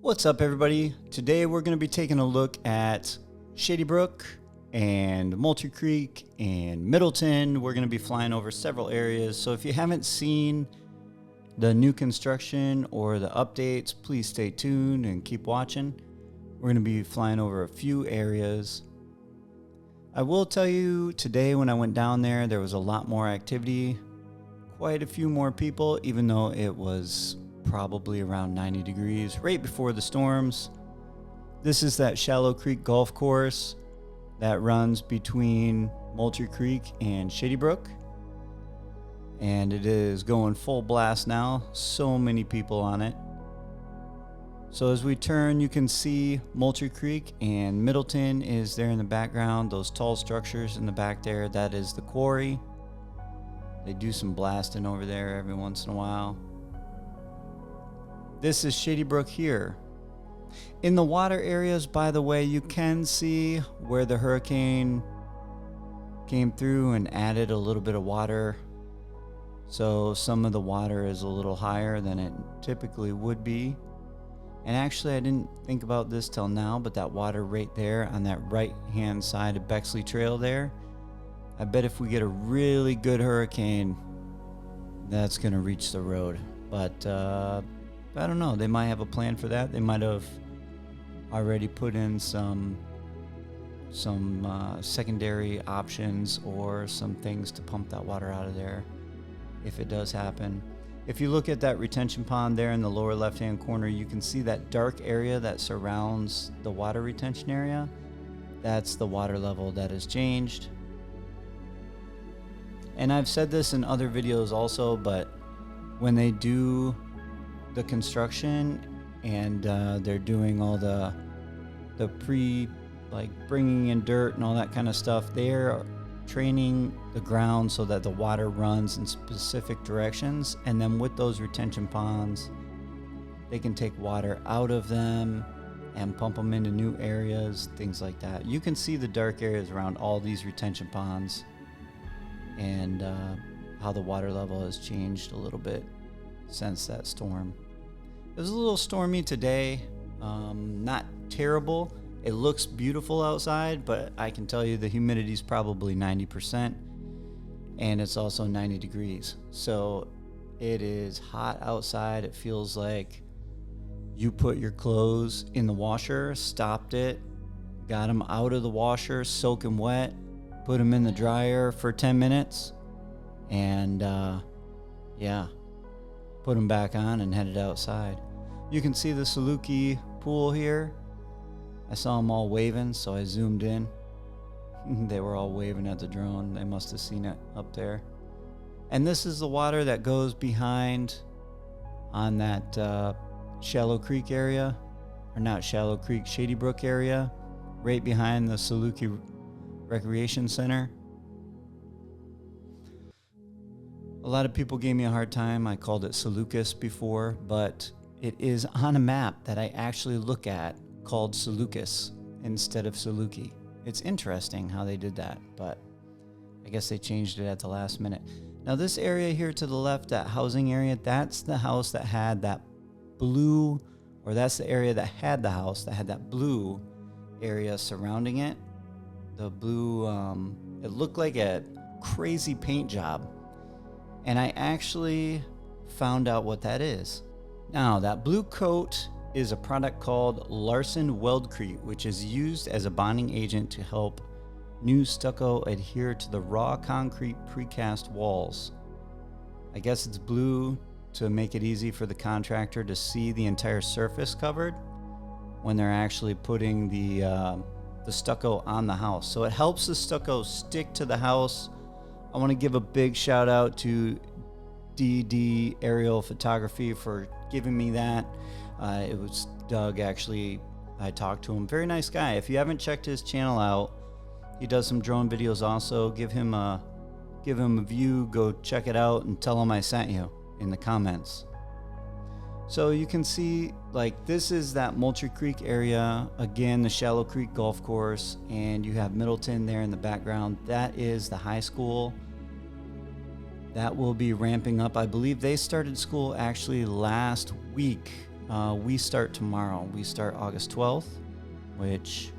What's up, everybody? Today we're going to be taking a look at Shady Brook and Moultrie Creek and Middleton. We're going to be flying over several areas. So if you haven't seen the new construction or the updates, please stay tuned and keep watching. We're going to be flying over a few areas. I will tell you, today when I went down there, there was a lot more activity, quite a few more people, even though it was probably around 90 degrees right before the storms. This is that Shallow Creek golf course that runs between Moultrie Creek and Shady Brook, and it is going full blast now. So many people on it. So as we turn, you can see Moultrie Creek and Middleton is there in the background. Those tall structures in the back there, that is the quarry. They do some blasting over there every once in a while. This is Shady Brook here. In the water areas, by the way, you can see where the hurricane came through and added a little bit of water. So some of the water is a little higher than it typically would be. And actually, I didn't think about this till now, but that water right there on that right-hand side of Bexley Trail there, I bet if we get a really good hurricane, that's going to reach the road. But I don't know. They might have a plan for that. They might have already put in some secondary options or some things to pump that water out of there if it does happen. If you look at that retention pond there in the lower left-hand corner, you can see that dark area that surrounds the water retention area. That's the water level that has changed. And I've said this in other videos also, but when they do the construction and they're doing all the bringing in dirt and all that kind of stuff, they're training the ground so that the water runs in specific directions, and then with those retention ponds they can take water out of them and pump them into new areas, things like that. You can see the dark areas around all these retention ponds and how the water level has changed a little bit since that storm. It was a little stormy today, not terrible. It looks beautiful outside, but I can tell you the humidity is probably 90%, and it's also 90 degrees. So it is hot outside. It feels like you put your clothes in the washer, stopped it, got them out of the washer, soaking wet, put them in the dryer for 10 minutes, and put them back on and headed outside. You can see the Saluki pool here. I saw them all waving, so I zoomed in. They were all waving at the drone. They must have seen it up there. And this is the water that goes behind on that Shallow Creek area, or not Shallow Creek, Shady Brook area, right behind the Saluki Recreation Center. A lot of people gave me a hard time. I called it Salukis before, but it is on a map that I actually look at called Salukis instead of Saluki. It's interesting how they did that, but I guess they changed it at the last minute. Now this area here to the left, that housing area, that's the house that had that blue, or that's the area that had the house that had that blue area surrounding it. The blue, it looked like a crazy paint job. And I actually found out what that is. Now, that blue coat is a product called Larson Weldcrete, which is used as a bonding agent to help new stucco adhere to the raw concrete precast walls. I guess it's blue to make it easy for the contractor to see the entire surface covered when they're actually putting the stucco on the house. So it helps the stucco stick to the house. I want to give a big shout out to DD Aerial Photography for giving me that. It was Doug, actually. I talked to him. Very nice guy. If you haven't checked his channel out, he does some drone videos also. Give him a view. Go check it out and tell him I sent you in the comments. So you can see, like, this is that Moultrie Creek area. Again, the Shallow Creek golf course, and you have Middleton there in the background. That is the high school. That will be ramping up. I believe they started school actually last week We start tomorrow. We start August 12th, which,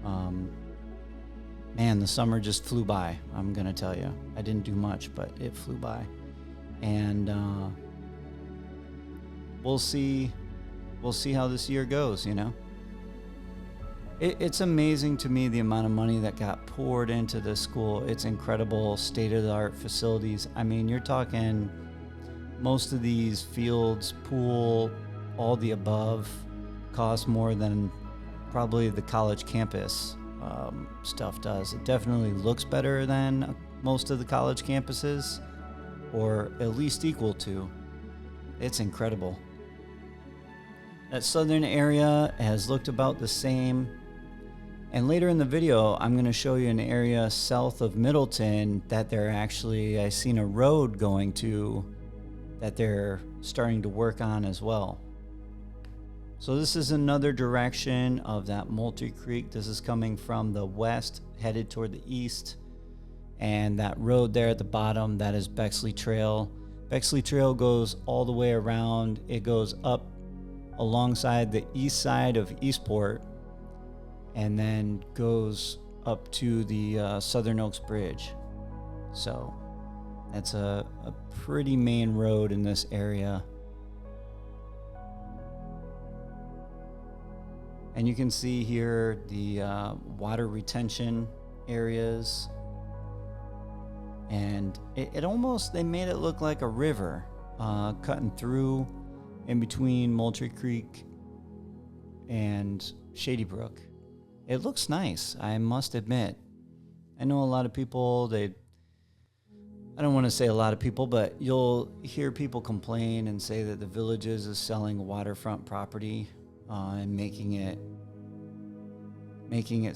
man, the summer just flew by. I'm going to tell you. I didn't do much, but it flew by. And we'll see how this year goes, you know. It's amazing to me the amount of money that got poured into this school. It's incredible, state-of-the-art facilities. I mean, you're talking most of these fields, pool, all the above, cost more than probably the college campus stuff does. It definitely looks better than most of the college campuses, or at least equal to. It's incredible. That southern area has looked about the same. And later in the video, I'm going to show you an area south of Middleton that I seen a road going to that they're starting to work on as well. So this is another direction of that Moultrie Creek. This is coming from the west, headed toward the east. And that road there at the bottom, that is Bexley Trail. Bexley Trail goes all the way around. It goes up alongside the east side of Eastport and then goes up to the Southern Oaks Bridge. So that's a pretty main road in this area. And you can see here the water retention areas. And it almost, they made it look like a river cutting through in between Moultrie Creek and Shady Brook. It looks nice, I must admit. I know a lot of people, I don't want to say a lot of people, but you'll hear people complain and say that the Villages is selling waterfront property and making it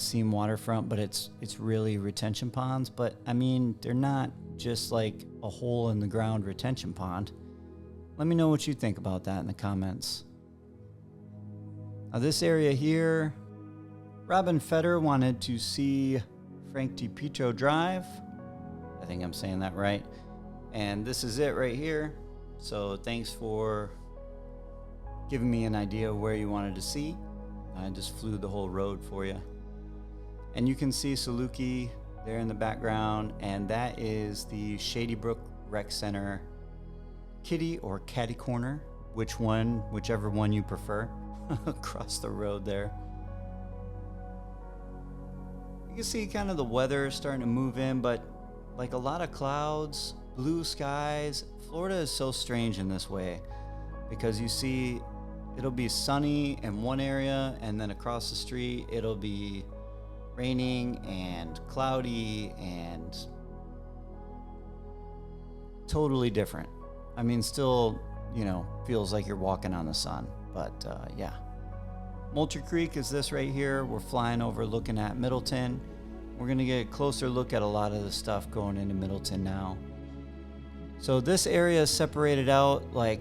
seem waterfront, but it's really retention ponds. But I mean, they're not just like a hole in the ground retention pond. Let me know what you think about that in the comments. Now this area here, Robin Fetter wanted to see Frank D. Pito Drive. I think I'm saying that right. And this is it right here. So thanks for giving me an idea of where you wanted to see. I just flew the whole road for you. And you can see Saluki there in the background, and that is the Shady Brook Rec Center kitty or catty corner, whichever one you prefer, across the road there. You can see kind of the weather starting to move in, but like a lot of clouds, blue skies. Florida is so strange in this way because you see it'll be sunny in one area, and then across the street it'll be raining and cloudy and totally different. I mean, still, feels like you're walking on the sun, but yeah. Moultrie Creek is this right here. We're flying over looking at Middleton. We're gonna get a closer look at a lot of the stuff going into Middleton now. So this area is separated out, like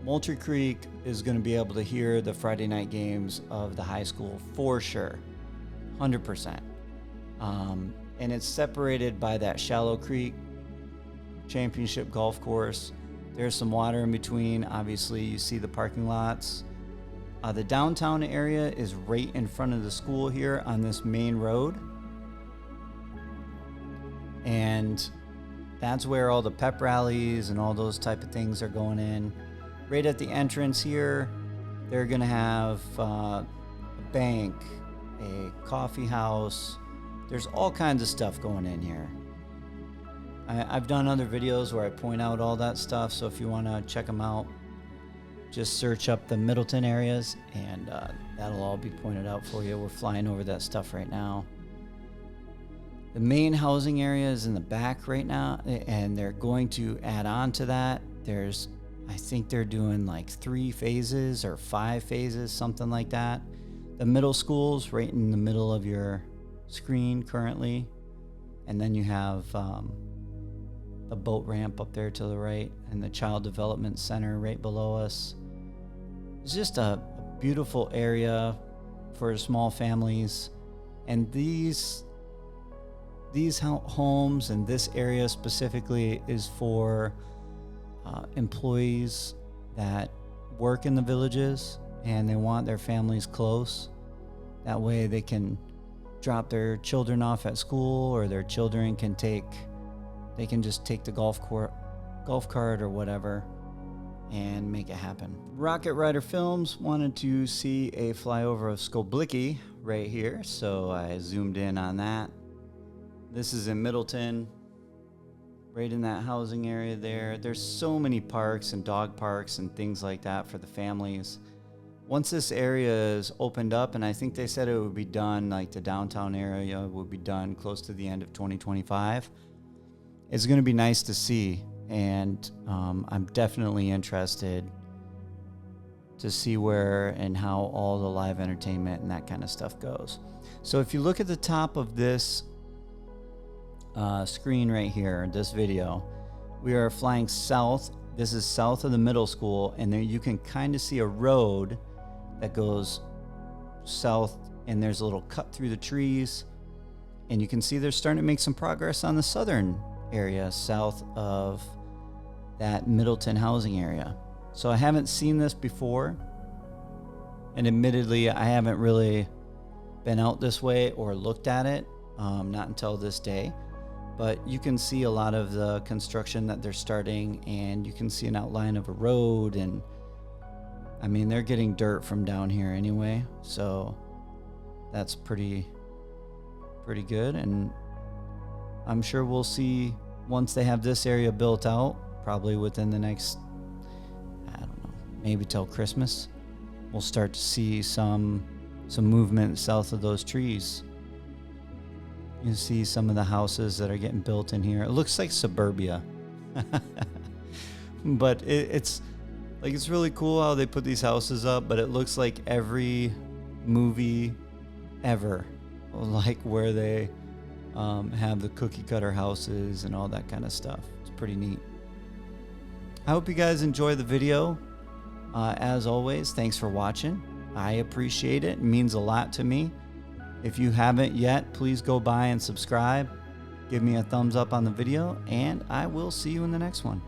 Moultrie Creek is gonna be able to hear the Friday night games of the high school for sure. 100%. And it's separated by that Shallow Creek Championship Golf Course. There's some water in between. Obviously, you see the parking lots. The downtown area is right in front of the school here on this main road. And that's where all the pep rallies and all those type of things are going in. Right at the entrance here, they're going to have a bank, a coffee house. There's all kinds of stuff going in here. I've done other videos where I point out all that stuff, so if you want to check them out, just search up the Middleton areas, and that'll all be pointed out for you. We're flying over that stuff right now. The main housing area is in the back right now, and they're going to add on to that. I think they're doing like 3 phases or 5 phases, something like that. The middle school's right in the middle of your screen currently, and then you have the boat ramp up there to the right and the Child Development Center right below us. It's just a beautiful area for small families, and these homes and this area specifically is for employees that work in the villages and they want their families close. That way they can drop their children off at school, or their children can just take the golf cart or whatever and make it happen. Rocket Rider Films wanted to see a flyover of Skoblicki right here, so I zoomed in on that. This is in Middleton, right in that housing area there. There's so many parks and dog parks and things like that for the families. Once this area is opened up, and I think they said it would be done, like the downtown area would be done close to the end of 2025, it's going to be nice to see. And I'm definitely interested to see where and how all the live entertainment and that kind of stuff goes. So if you look at the top of this screen right here, this video, we are flying south. This is south of the middle school, and there you can kind of see a road that goes south, and there's a little cut through the trees, and you can see they're starting to make some progress on the southern area south of that Middleton housing area. So I haven't seen this before, and admittedly I haven't really been out this way or looked at it, not until this day. But you can see a lot of the construction that they're starting, and you can see an outline of a road, and I mean, they're getting dirt from down here anyway, so that's pretty good. And I'm sure we'll see, once they have this area built out, probably within the next, I don't know, maybe till Christmas, we'll start to see some movement south of those trees. You can see some of the houses that are getting built in here. It looks like suburbia. But it's really cool how they put these houses up, but it looks like every movie ever, like where they have the cookie cutter houses and all that kind of stuff. It's pretty neat. I hope you guys enjoy the video. As always, thanks for watching. I appreciate it. It means a lot to me. If you haven't yet, please go by and subscribe. Give me a thumbs up on the video, and I will see you in the next one.